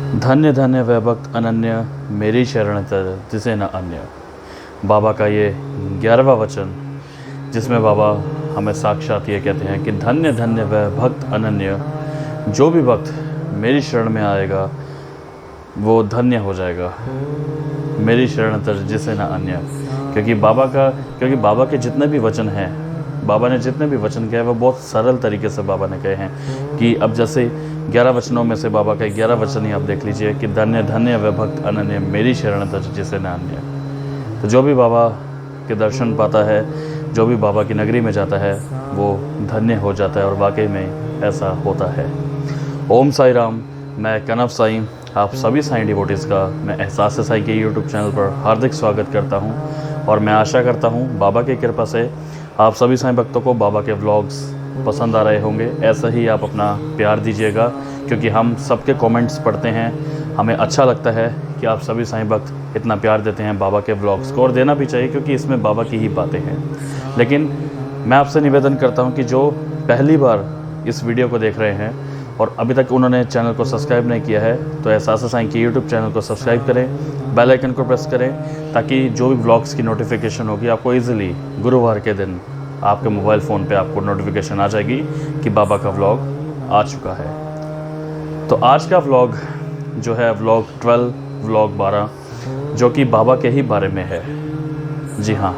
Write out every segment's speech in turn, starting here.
धन्य धन्य वह भक्त अनन्य, मेरी शरण तर जिसे न अन्य। बाबा का ये 11वां वचन, जिसमें बाबा हमें साक्षात ये कहते हैं कि धन्य धन्य वह भक्त अनन्य, जो भी भक्त मेरी शरण में आएगा वो धन्य हो जाएगा। मेरी शरण तर जिसे न अन्य। क्योंकि बाबा के जितने भी वचन हैं, बाबा ने जितने भी वचन कहे वो बहुत सरल तरीके से बाबा ने कहे हैं। कि अब जैसे 11 वचनों में से बाबा का 11 वचन ही आप देख लीजिए कि धन्य धन्य वह भक्त अनन्य, मेरी शरण तर जिसे न अन्य। तो जो भी बाबा के दर्शन पाता है, जो भी बाबा की नगरी में जाता है, वो धन्य हो जाता है। और वाकई में ऐसा होता है। ओम साई राम। मैं कनव साई, आप सभी साईं डिवोटीज़ का मैं एहसास साई के यूट्यूब चैनल पर हार्दिक स्वागत करता हूं। और मैं आशा करता हूं बाबा की कृपा से आप सभी साईं भक्तों को बाबा के व्लॉग्स पसंद आ रहे होंगे। ऐसा ही आप अपना प्यार दीजिएगा, क्योंकि हम सबके कमेंट्स पढ़ते हैं। हमें अच्छा लगता है कि आप सभी साईं भक्त इतना प्यार देते हैं बाबा के व्लॉग्स को, और देना भी चाहिए क्योंकि इसमें बाबा की ही बातें हैं। लेकिन मैं आपसे निवेदन करता हूं कि जो पहली बार इस वीडियो को देख रहे हैं और अभी तक उन्होंने चैनल को सब्सक्राइब नहीं किया है, तो एहसास साईं के यूट्यूब चैनल को सब्सक्राइब करें, बेल आइकन को प्रेस करें, ताकि जो भी व्लॉग्स की नोटिफिकेशन होगी आपको ईजिली गुरुवार के दिन आपके मोबाइल फ़ोन पे आपको नोटिफिकेशन आ जाएगी कि बाबा का व्लॉग आ चुका है। तो आज का व्लॉग जो है व्लॉग 12, व्लॉग 12, जो कि बाबा के ही बारे में है। जी हाँ,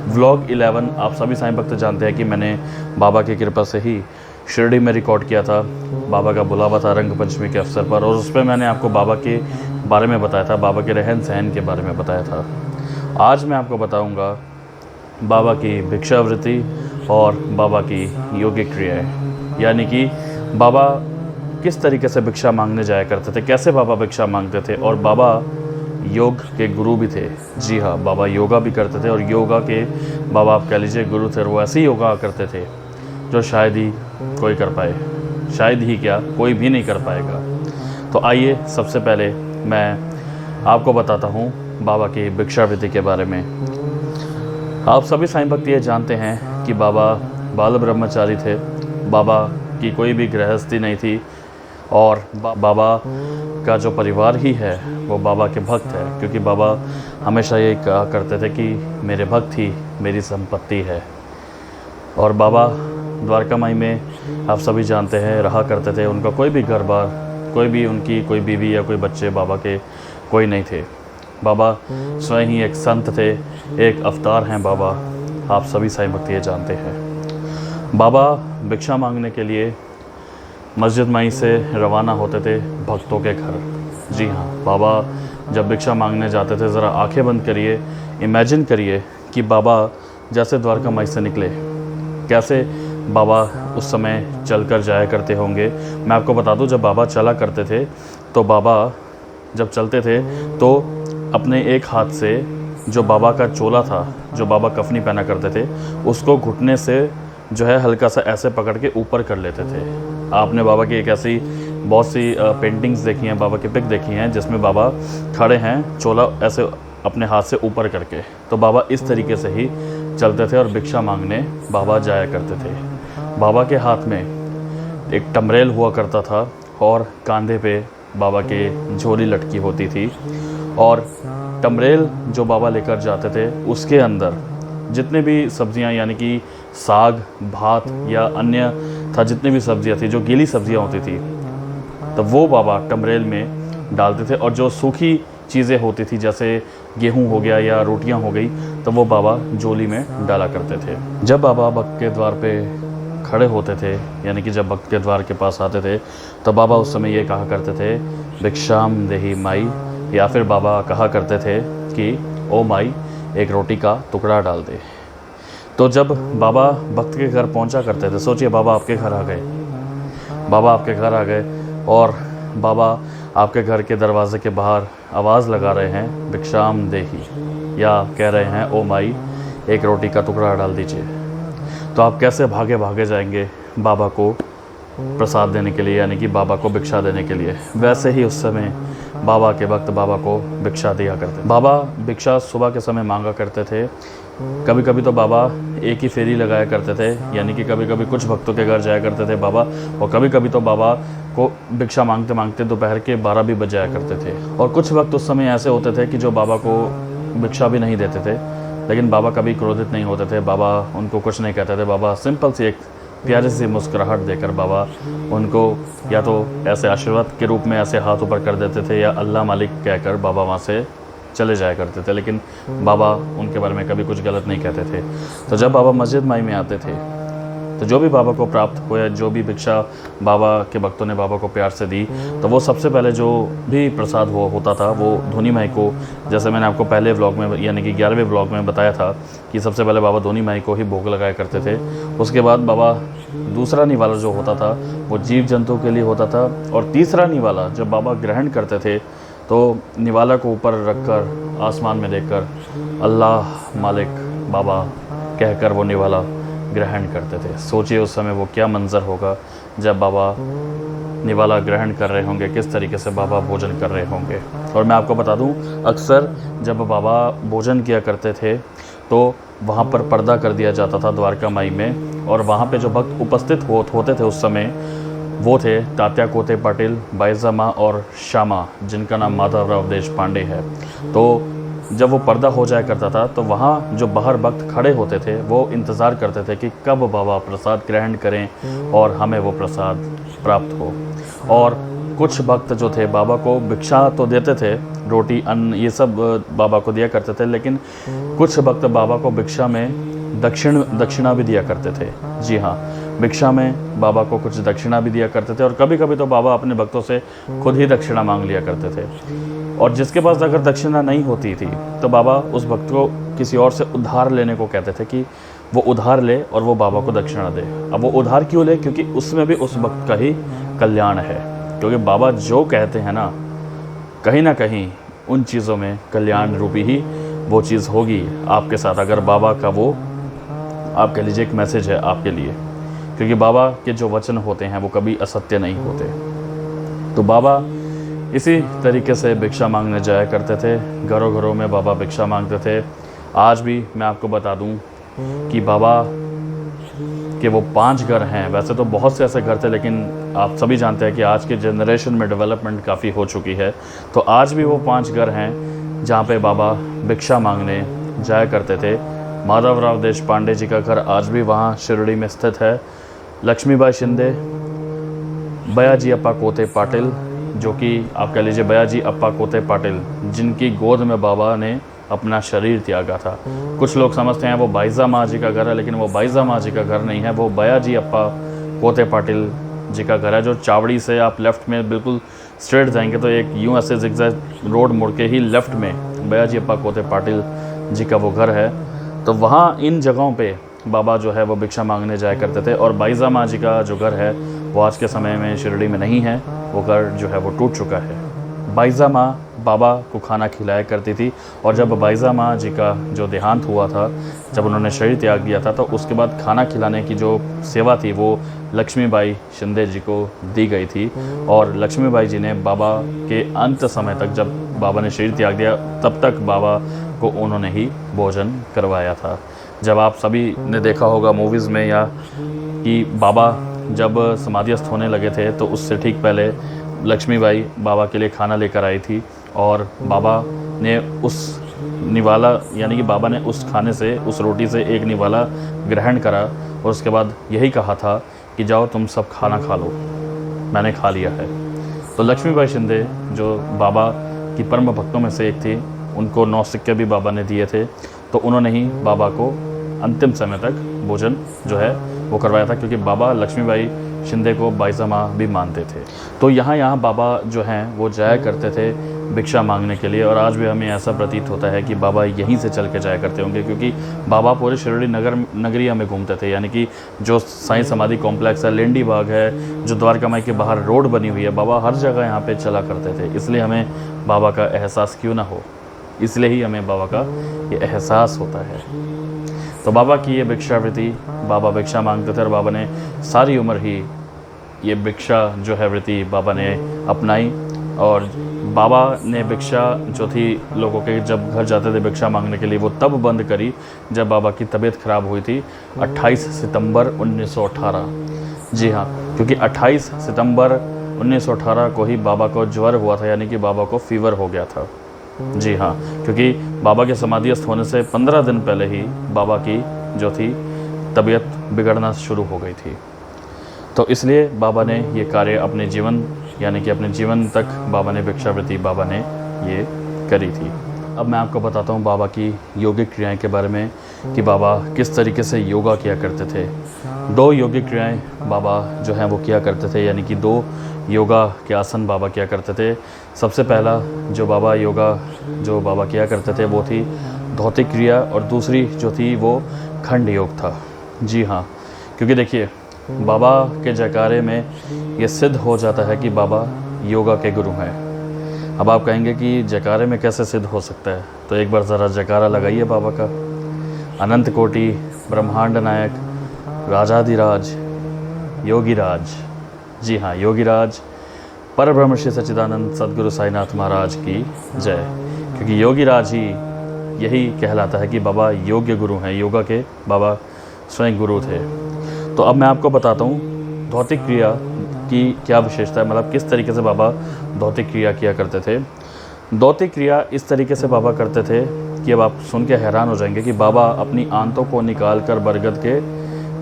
व्लॉग 11 आप सभी साईं भक्त जानते हैं कि मैंने बाबा की कृपा से ही शिरडी में रिकॉर्ड किया था। बाबा का बुलावा था रंग पंचमी के अवसर पर, और उस पर मैंने आपको बाबा के बारे में बताया था, बाबा के रहन सहन के बारे में बताया था। आज मैं आपको बताऊंगा बाबा की भिक्षावृत्ति और बाबा की योगिक क्रियाएं, यानी कि बाबा किस तरीके से भिक्षा मांगने जाया करते थे, कैसे बाबा भिक्षा मांगते थे। और बाबा योग के गुरु भी थे। जी हाँ, बाबा योगा भी करते थे, और योगा के बाबा आप कह लीजिए गुरु थे। वो ऐसे ही योगा करते थे जो शायद ही कोई कर पाए, शायद ही क्या, कोई भी नहीं कर पाएगा। तो आइए सबसे पहले मैं आपको बताता हूँ बाबा की भिक्षावृत्ति के बारे में। आप सभी साईं भक्त ये जानते हैं कि बाबा बाल ब्रह्मचारी थे। बाबा की कोई भी गृहस्थी नहीं थी, और बाबा का जो परिवार ही है वो बाबा के भक्त है। क्योंकि बाबा हमेशा ये कहा करते थे कि मेरे भक्त ही मेरी संपत्ति है। और बाबा द्वारका माई में आप सभी जानते हैं रहा करते थे। उनका कोई भी घर बार, कोई भी उनकी कोई बीवी या कोई बच्चे बाबा के कोई नहीं थे। बाबा स्वयं ही एक संत थे, एक अवतार हैं बाबा। आप सभी साईं भक्त ये जानते हैं। बाबा भिक्षा मांगने के लिए मस्जिद माई से रवाना होते थे भक्तों के घर। जी हाँ, बाबा जब भिक्षा मांगने जाते थे, ज़रा आंखें बंद करिए, इमेजिन करिए कि बाबा जैसे द्वारका माई से निकले, कैसे बाबा उस समय चलकर जाया करते होंगे। मैं आपको बता दूं, जब बाबा चला करते थे तो बाबा जब चलते थे तो अपने एक हाथ से जो बाबा का चोला था, जो बाबा कफनी पहना करते थे, उसको घुटने से जो है हल्का सा ऐसे पकड़ के ऊपर कर लेते थे। आपने बाबा की एक ऐसी बहुत सी पेंटिंग्स देखी हैं, बाबा की पिक देखी हैं, जिसमें बाबा खड़े हैं चोला ऐसे अपने हाथ से ऊपर करके। तो बाबा इस तरीके से ही चलते थे और भिक्षा मांगने बाबा जाया करते थे। बाबा के हाथ में एक टमरेल हुआ करता था, और कंधे पे बाबा के झोली लटकी होती थी। और टमरेल जो बाबा लेकर जाते थे, उसके अंदर जितने भी सब्जियां, यानी कि साग, भात या अन्य था, जितनी भी सब्जियां थी, जो गीली सब्जियां होती थी, तो वो बाबा टमरेल में डालते थे। और जो सूखी चीज़ें होती थी, जैसे गेहूं हो गया या रोटियां हो गई, तो वो बाबा झोली में डाला करते थे। जब बाबा भक्त के द्वार पे खड़े होते थे, यानी कि जब भक्त के द्वार के पास आते थे, तो बाबा उस समय ये कहा करते थे भिक्षाम देहि माई, या फिर बाबा कहा करते थे कि ओ माई, एक रोटी का टुकड़ा डाल दे। तो जब बाबा भक्त के घर पहुंचा करते थे, सोचिए बाबा आपके घर आ गए, बाबा आपके घर आ गए और बाबा आपके घर के दरवाजे के बाहर आवाज़ लगा रहे हैं भिक्षाम देहि, या कह रहे हैं ओ माई, एक रोटी का टुकड़ा डाल दीजिए। तो आप कैसे भागे भागे जाएंगे बाबा को प्रसाद देने के लिए, यानी कि बाबा को भिक्षा देने के लिए। वैसे ही उस समय बाबा के भक्त बाबा को भिक्षा दिया करते। बाबा भिक्षा सुबह के समय मांगा करते थे कभी कभी तो बाबा एक ही फेरी लगाया करते थे, यानी कि कभी कभी कुछ भक्तों के घर जाया करते थे बाबा, और कभी कभी तो बाबा को भिक्षा मांगते मांगते दोपहर के 12 भी बज जाया करते थे। और कुछ वक्त उस समय ऐसे होते थे कि जो बाबा को भिक्षा भी नहीं देते थे, लेकिन बाबा कभी क्रोधित नहीं होते थे, बाबा उनको कुछ नहीं कहते थे। बाबा सिंपल सी एक प्यारी सी मुस्कुराहट देकर बाबा उनको या तो ऐसे आशीर्वाद के रूप में ऐसे हाथ ऊपर कर देते थे, या अल्लाह मालिक कहकर बाबा वहाँ से चले जाया करते थे, लेकिन बाबा उनके बारे में कभी कुछ गलत नहीं कहते थे। तो जब बाबा मस्जिद माई में आते थे तो जो भी बाबा को प्राप्त हो या जो भी भिक्षा बाबा के भक्तों ने बाबा को प्यार से दी, तो वो सबसे पहले जो भी प्रसाद होता था वो धोनी माई को, जैसे मैंने आपको पहले व्लॉग में यानी कि 11वें व्लॉग में बताया था कि सबसे पहले बाबा धोनी माई को ही भोग लगाया करते थे। उसके बाद बाबा दूसरा निवाला जो होता था वो जीव जंतु के लिए होता था, और तीसरा निवाला जब बाबा ग्रहण करते थे तो निवाला को ऊपर रखकर आसमान में देखकर अल्लाह मालिक बाबा कहकर वो निवाला ग्रहण करते थे। सोचिए उस समय वो क्या मंज़र होगा जब बाबा निवाला ग्रहण कर रहे होंगे, किस तरीके से बाबा भोजन कर रहे होंगे। और मैं आपको बता दूं, अक्सर जब बाबा भोजन किया करते थे तो वहाँ पर पर्दा कर दिया जाता था द्वारका माई में, और वहाँ पे जो भक्त उपस्थित होते थे उस समय वो थे तात्या कोते पाटिल, बाईजामा और श्यामा, जिनका नाम माधवराव देशपांडे है। तो जब वो पर्दा हो जाया करता था तो वहाँ जो बाहर भक्त खड़े होते थे वो इंतज़ार करते थे कि कब बाबा प्रसाद ग्रहण करें और हमें वो प्रसाद प्राप्त हो। और कुछ भक्त जो थे बाबा को भिक्षा तो देते थे, रोटी अन्न ये सब बाबा को दिया करते थे, लेकिन कुछ भक्त बाबा को भिक्षा में दक्षिणा भी दिया करते थे। जी हाँ, भिक्षा में बाबा को कुछ दक्षिणा भी दिया करते थे, और कभी कभी तो बाबा अपने भक्तों से खुद ही दक्षिणा मांग लिया करते थे। और जिसके पास अगर दक्षिणा नहीं होती थी तो बाबा उस भक्त को किसी और से उधार लेने को कहते थे कि वो उधार ले और वो बाबा को दक्षिणा दे। अब वो उधार क्यों ले? क्योंकि उसमें भी उस भक्त का ही कल्याण है, क्योंकि बाबा जो कहते हैं ना कहीं उन चीज़ों में कल्याण रूपी ही वो चीज़ होगी आपके साथ, अगर बाबा का वो आप कह लीजिए एक मैसेज है आपके लिए, क्योंकि बाबा के जो वचन होते हैं वो कभी असत्य नहीं होते। तो बाबा इसी तरीके से भिक्षा मांगने जाया करते थे, घरों घरों में बाबा भिक्षा मांगते थे। आज भी मैं आपको बता दूं कि बाबा के वो 5 घर हैं। वैसे तो बहुत से ऐसे घर थे, लेकिन आप सभी जानते हैं कि आज के जनरेशन में डेवलपमेंट काफ़ी हो चुकी है। तो आज भी वो 5 घर हैं जहाँ पे बाबा भिक्षा मांगने जाया करते थे। माधवराव देशपांडे जी का घर आज भी वहाँ शिरडी में स्थित है। लक्ष्मीबाई शिंदे, बयाजी अप्पा कोते पाटिल, जो कि आप कह लीजिए बयाजी अप्पा कोते पाटिल, जिनकी गोद में बाबा ने अपना शरीर त्यागा था। कुछ लोग समझते हैं वो बाईजा माँ जी का घर है, लेकिन वो बाईजा माँ जी का घर नहीं है, वो बयाजी अप्पा कोते पाटिल जी का घर है। जो चावड़ी से आप लेफ़्ट में बिल्कुल स्ट्रेट जाएंगे तो एक यूँ ऐसे जिगजैग रोड मुड़ के ही लेफ़्ट में बयाजी अप्पा कोते पाटिल जी का वो घर है। तो वहाँ इन जगहों पे बाबा जो है वो भिक्षा मांगने जाया करते थे। और बाईजा माँ जी का जो घर है वो आज के समय में शिरडी में नहीं है, वो घर जो है वो टूट चुका है। बाईजा माँ बाबा को खाना खिलाया करती थी, और जब बाईजा माँ जी का जो देहांत हुआ था, जब उन्होंने शरीर त्याग दिया था, तो उसके बाद खाना खिलाने की जो सेवा थी वो लक्ष्मीबाई शिंदे जी को दी गई थी। और लक्ष्मीबाई जी ने बाबा के अंत समय तक, जब बाबा ने शरीर त्याग दिया, तब तक बाबा को उन्होंने ही भोजन करवाया था। जब आप सभी ने देखा होगा मूवीज़ में या कि बाबा जब समाधिस्थ होने लगे थे तो उससे ठीक पहले लक्ष्मीबाई बाबा के लिए खाना लेकर आई थी, और बाबा ने उस निवाला यानी कि बाबा ने उस खाने से, उस रोटी से एक निवाला ग्रहण करा, और उसके बाद यही कहा था कि जाओ तुम सब खाना खा लो, मैंने खा लिया है। तो लक्ष्मीबाई शिंदे जो बाबा की परम भक्तों में से एक थी, उनको 9 सिक्के भी बाबा ने दिए थे, तो उन्होंने ही बाबा को अंतिम समय तक भोजन जो है वो करवाया था, क्योंकि बाबा लक्ष्मीबाई शिंदे को बाईजा माँ भी मानते थे। तो यहाँ बाबा जो हैं वो जाया करते थे भिक्षा मांगने के लिए, और आज भी हमें ऐसा प्रतीत होता है कि बाबा यहीं से चल के जाया करते होंगे, क्योंकि बाबा पूरे शिरडी नगरिया में घूमते थे। यानी कि जो साईं समाधि कॉम्प्लेक्स है, लेंडी बाग है, जो द्वारका माई के बाहर रोड बनी हुई है, बाबा हर जगह यहाँ पे चला करते थे। इसलिए हमें बाबा का एहसास क्यों ना हो, इसलिए ही हमें बाबा का ये एहसास होता है। तो बाबा की ये भिक्षावृत्ति, बाबा भिक्षा मांगते थे, और बाबा ने सारी उम्र ही ये भिक्षा जो है वृत्ति बाबा ने अपनाई। और बाबा ने भिक्षा जो थी लोगों के जब घर जाते थे भिक्षा मांगने के लिए, वो तब बंद करी जब बाबा की तबीयत ख़राब हुई थी 28 सितंबर 1918। जी हाँ, क्योंकि 28 सितंबर 1918 को ही बाबा को ज्वर हुआ था, यानी कि बाबा को फीवर हो गया था। जी हाँ, क्योंकि बाबा के समाधिस्थ होने से 15 दिन पहले ही बाबा की जो थी तबीयत बिगड़ना शुरू हो गई थी। तो इसलिए बाबा ने ये कार्य अपने जीवन, यानी कि अपने जीवन तक बाबा ने भिक्षावृत्ति बाबा ने ये करी थी। अब मैं आपको बताता हूँ बाबा की योगिक क्रियाएं के बारे में कि बाबा किस तरीके से योगा किया करते थे। 2 योगिक क्रियाएं बाबा जो हैं वो किया करते थे, यानी कि 2 योगा के आसन बाबा किया करते थे। सबसे पहला जो बाबा योगा जो बाबा किया करते थे वो थी धौतिक क्रिया, और दूसरी जो थी वो खंड योग था। जी हाँ, क्योंकि देखिए बाबा के जयकारे में ये सिद्ध हो जाता है कि बाबा योगा के गुरु हैं। अब आप कहेंगे कि जयकारे में कैसे सिद्ध हो सकता है, तो एक बार ज़रा जयकारा लगाइए बाबा का। अनंत कोटि ब्रह्मांड नायक राजाधिराज योगीराज, जी हाँ योगीराज परब्रह्म श्री सच्चिदानंद सद्गुरु साईनाथ महाराज की जय। क्योंकि योगीराज ही यही कहलाता है कि बाबा योग्य गुरु हैं, योगा के बाबा स्वयं गुरु थे। तो अब मैं आपको बताता हूँ धौतिक क्रिया की क्या विशेषता है, मतलब किस तरीके से बाबा धौतिक क्रिया किया करते थे। धौतिक क्रिया इस तरीके से बाबा करते थे कि अब आप सुन के हैरान हो जाएंगे कि बाबा अपनी आंतों को निकाल कर बरगद के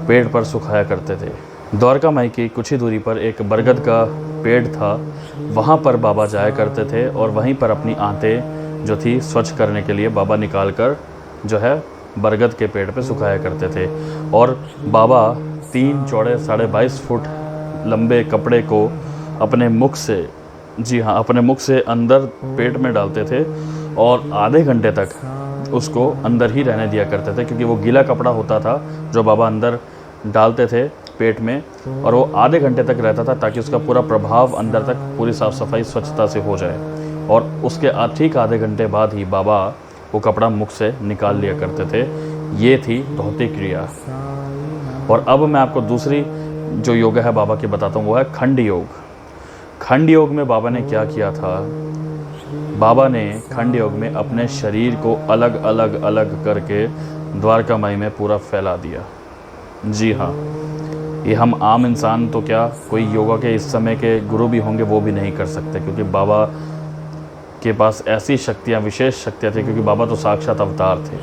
पेड़ पर सुखाया करते थे। द्वारका माई की कुछ ही दूरी पर एक बरगद का पेड़ था, वहाँ पर बाबा जाया करते थे और वहीं पर अपनी आंतें जो थी स्वच्छ करने के लिए बाबा निकाल कर जो है बरगद के पेड़ पे सुखाया करते थे। और बाबा 3 चौड़े 22.5 फुट लंबे कपड़े को अपने मुख से, जी हाँ अपने मुख से अंदर पेट में डालते थे और आधे घंटे तक उसको अंदर ही रहने दिया करते थे, क्योंकि वो गीला कपड़ा होता था जो बाबा अंदर डालते थे पेट में, और वो आधे घंटे तक रहता था ताकि उसका पूरा प्रभाव अंदर तक पूरी साफ़ सफाई स्वच्छता से हो जाए। और उसके ठीक आधे घंटे बाद ही बाबा वो कपड़ा मुख से निकाल लिया करते थे। ये थी धौतिक क्रिया। और अब मैं आपको दूसरी जो योगा है बाबा की बताता हूँ, वो है खंड योग। खंड योग में बाबा ने क्या किया था, बाबा ने खंड योग में अपने शरीर को अलग अलग अलग करके द्वारका माई में पूरा फैला दिया। जी हाँ, ये हम आम इंसान तो क्या कोई योगा के इस समय के गुरु भी होंगे वो भी नहीं कर सकते, क्योंकि बाबा के पास ऐसी शक्तियाँ, विशेष शक्तियाँ थी, क्योंकि बाबा तो साक्षात अवतार थे।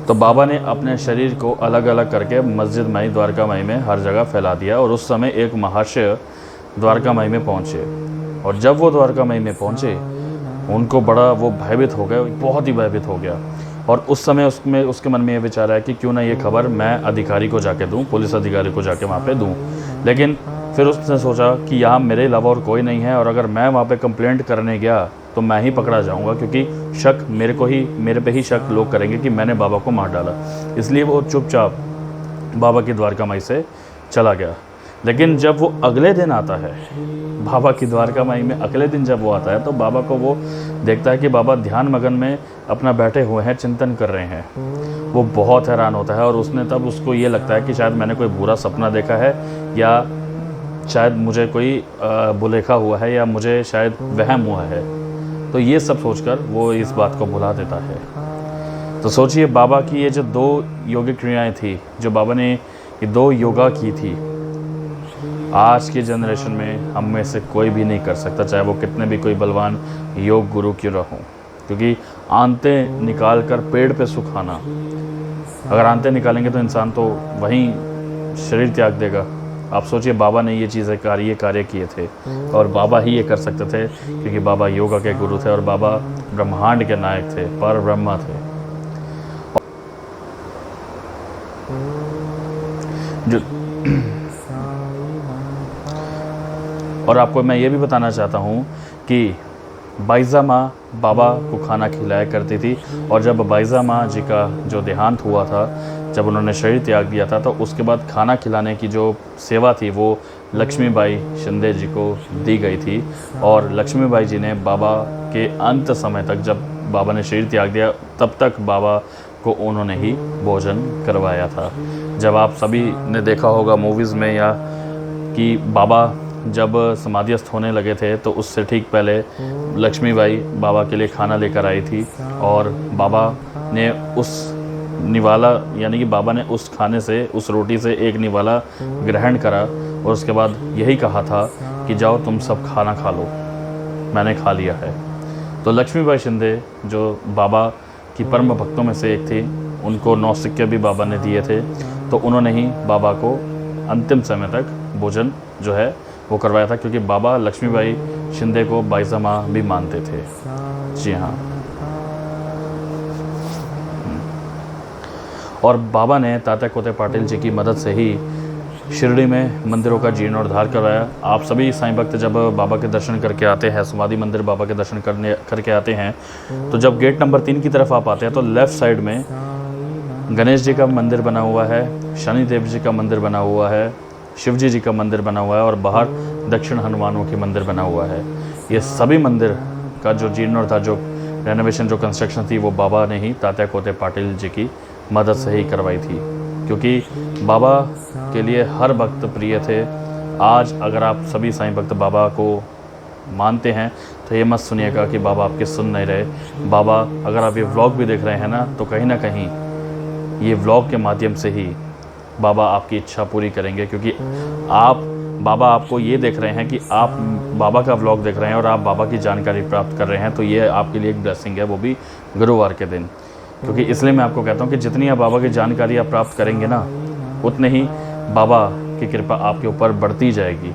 तो बाबा ने अपने शरीर को अलग अलग करके मस्जिद माई द्वारका माई में हर जगह फैला दिया। और उस समय एक महाशय द्वारका माई में पहुँचे, और जब वो द्वारका माई में पहुँचे उनको बड़ा वो भयभीत हो गए, बहुत ही भयभीत हो गया। और उस समय उसके मन में ये विचार आया कि क्यों ना ये खबर मैं अधिकारी को जाके दूं, पुलिस अधिकारी को जाके वहाँ पे दूं। लेकिन फिर उसने सोचा कि यहाँ मेरे अलावा और कोई नहीं है, और अगर मैं वहाँ पे कंप्लेंट करने गया तो मैं ही पकड़ा जाऊँगा, क्योंकि शक मेरे पे ही शक लोग करेंगे कि मैंने बाबा को मार डाला। इसलिए वो चुपचाप बाबा की द्वारका माई से चला गया। लेकिन जब वो अगले दिन आता है बाबा की द्वारका माई में, अगले दिन जब वो आता है तो बाबा को वो देखता है कि बाबा ध्यान मगन में अपना बैठे हुए हैं, चिंतन कर रहे हैं। वो बहुत हैरान होता है, और उसको ये लगता है कि शायद मैंने कोई बुरा सपना देखा है, या शायद मुझे कोई बुलेखा हुआ है, या मुझे शायद वहम हुआ है। तो ये सब सोचकर वो इस बात को भुला देता है। तो सोचिए बाबा की ये जो 2 योगिक क्रियाएँ थी, जो बाबा ने ये 2 योगा की थी, आज की जनरेशन में हम में से कोई भी नहीं कर सकता, चाहे वो कितने भी कोई बलवान योग गुरु क्यों ना हो। क्योंकि आंतें निकाल कर पेड़ पे सुखाना, अगर आंतें निकालेंगे तो इंसान तो वहीं शरीर त्याग देगा। आप सोचिए बाबा ने ये कार्य किए थे, और बाबा ही ये कर सकते थे, क्योंकि बाबा योगा के गुरु थे और बाबा ब्रह्मांड के नायक थे, पर ब्रह्मा थे। और आपको मैं ये भी बताना चाहता हूँ कि बाईजा माँ बाबा को खाना खिलाया करती थी, और जब बाईजा माँ जी का जो देहांत हुआ था, जब उन्होंने शरीर त्याग दिया था, तो उसके बाद खाना खिलाने की जो सेवा थी वो लक्ष्मीबाई शिंदे जी को दी गई थी। और लक्ष्मीबाई जी ने बाबा के अंत समय तक, जब बाबा ने शरीर त्याग दिया, तब तक बाबा को उन्होंने ही भोजन करवाया था। जब आप सभी ने देखा होगा मूवीज़ में, या कि बाबा जब समाधिस्थ होने लगे थे तो उससे ठीक पहले लक्ष्मीबाई बाबा के लिए खाना लेकर आई थी और बाबा ने उस निवाला यानी कि बाबा ने उस खाने से, उस रोटी से एक निवाला ग्रहण करा और उसके बाद यही कहा था कि जाओ तुम सब खाना खा लो, मैंने खा लिया है। तो लक्ष्मीबाई शिंदे जो बाबा की परम भक्तों में से एक थी, उनको 9 सिक्के भी बाबा ने दिए थे, तो उन्होंने ही बाबा को अंतिम समय तक भोजन जो है वो करवाया था, क्योंकि बाबा लक्ष्मीबाई शिंदे को बाईसा माँ भी मानते थे। जी हाँ। और बाबा ने तात्या कोते पाटिल जी की मदद से ही शिरडी में मंदिरों का जीर्णोद्धार करवाया। आप सभी साईं भक्त जब बाबा के दर्शन करके आते हैं, समाधि मंदिर बाबा के दर्शन करके आते हैं, तो जब गेट नंबर 3 की तरफ आप आते हैं तो लेफ़्ट साइड में गणेश जी का मंदिर बना हुआ है, शनि देव जी का मंदिर बना हुआ है, शिव जी का मंदिर बना हुआ है और बाहर दक्षिण हनुमानों की मंदिर बना हुआ है। ये सभी मंदिर का जो जीर्णोद्धार, जो रेनोवेशन, जो कंस्ट्रक्शन थी, वो बाबा ने ही तात्या कोते पाटिल जी की मदद से ही करवाई थी, क्योंकि बाबा के लिए हर भक्त प्रिय थे। आज अगर आप सभी साईं भक्त बाबा को मानते हैं तो ये मत सुनिएगा कि बाबा आपके सुन नहीं रहे। बाबा, अगर आप ये व्लॉग भी देख रहे हैं ना, तो कहीं ना कहीं ये व्लॉग के माध्यम से ही बाबा आपकी इच्छा पूरी करेंगे, क्योंकि बाबा आपको ये देख रहे हैं कि आप बाबा का व्लॉग देख रहे हैं और आप बाबा की जानकारी प्राप्त कर रहे हैं, तो ये आपके लिए एक ब्लेसिंग है, वो भी गुरुवार के दिन। क्योंकि इसलिए मैं आपको कहता हूँ कि जितनी आप बाबा की जानकारी आप प्राप्त करेंगे ना, उतने ही बाबा की कृपा आपके ऊपर बढ़ती जाएगी।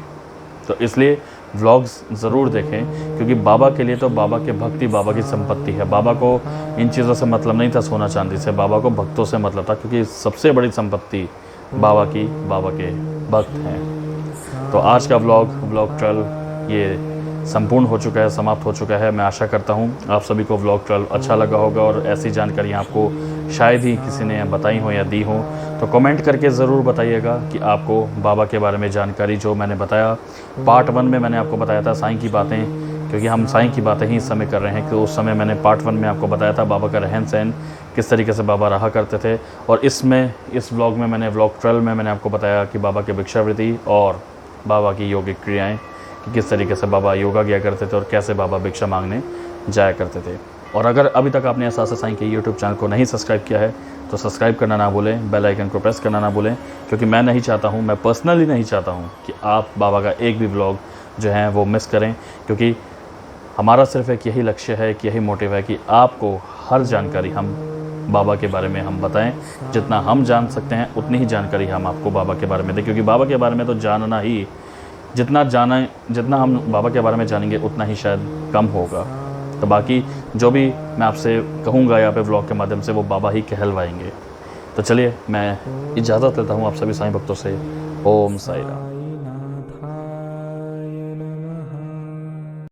तो इसलिए व्लॉग्स ज़रूर देखें, क्योंकि बाबा के लिए तो बाबा के भक्ति बाबा की संपत्ति है। बाबा को इन चीज़ों से मतलब नहीं था, सोना चांदी से, बाबा को भक्तों से मतलब था, क्योंकि सबसे बड़ी संपत्ति बाबा के भक्त हैं। तो आज का व्लॉग 12 ये संपूर्ण हो चुका है, समाप्त हो चुका है। मैं आशा करता हूँ आप सभी को व्लॉग 12 अच्छा लगा होगा और ऐसी जानकारियाँ आपको शायद ही किसी ने बताई हो या दी हो, तो कमेंट करके ज़रूर बताइएगा कि आपको बाबा के बारे में जानकारी जो मैंने बताया। पार्ट 1 में मैंने आपको बताया था साईं की बातें, क्योंकि हम साईं की बातें ही इस समय कर रहे हैं, कि उस समय मैंने पार्ट 1 में आपको बताया था बाबा का रहन सहन, किस तरीके से बाबा रहा करते थे। और इस व्लॉग में मैंने व्लॉग 12 में मैंने आपको बताया कि बाबा की भिक्षावृत्ति और बाबा की योगिक क्रियाएँ, कि किस तरीके से बाबा योगा किया करते थे और कैसे बाबा भिक्षा मांगने जाया करते थे। और अगर अभी तक आपने एहसास साईं के यूट्यूब चैनल को नहीं सब्सक्राइब किया है तो सब्सक्राइब करना ना भूलें, बेल आइकन को प्रेस करना ना भूलें, क्योंकि मैं नहीं चाहता हूँ, मैं पर्सनली नहीं चाहता हूँ कि आप बाबा का एक भी व्लॉग जो है वो मिस करें, क्योंकि हमारा सिर्फ एक यही लक्ष्य है, एक यही मोटिव है कि आपको हर जानकारी हम बाबा के बारे में हम बताएं। जितना हम जान सकते हैं उतनी ही जानकारी हम आपको बाबा के बारे में दें, क्योंकि बाबा के बारे में तो जानना ही, जितना हम बाबा के बारे में जानेंगे उतना ही शायद कम होगा। तो बाकी जो भी मैं आपसे कहूँगा यहाँ पे व्लॉग के माध्यम से, वो बाबा ही कहलवाएंगे। तो चलिए मैं इजाज़त लेता हूँ आप सभी साईं भक्तों से। ओम साईं राम।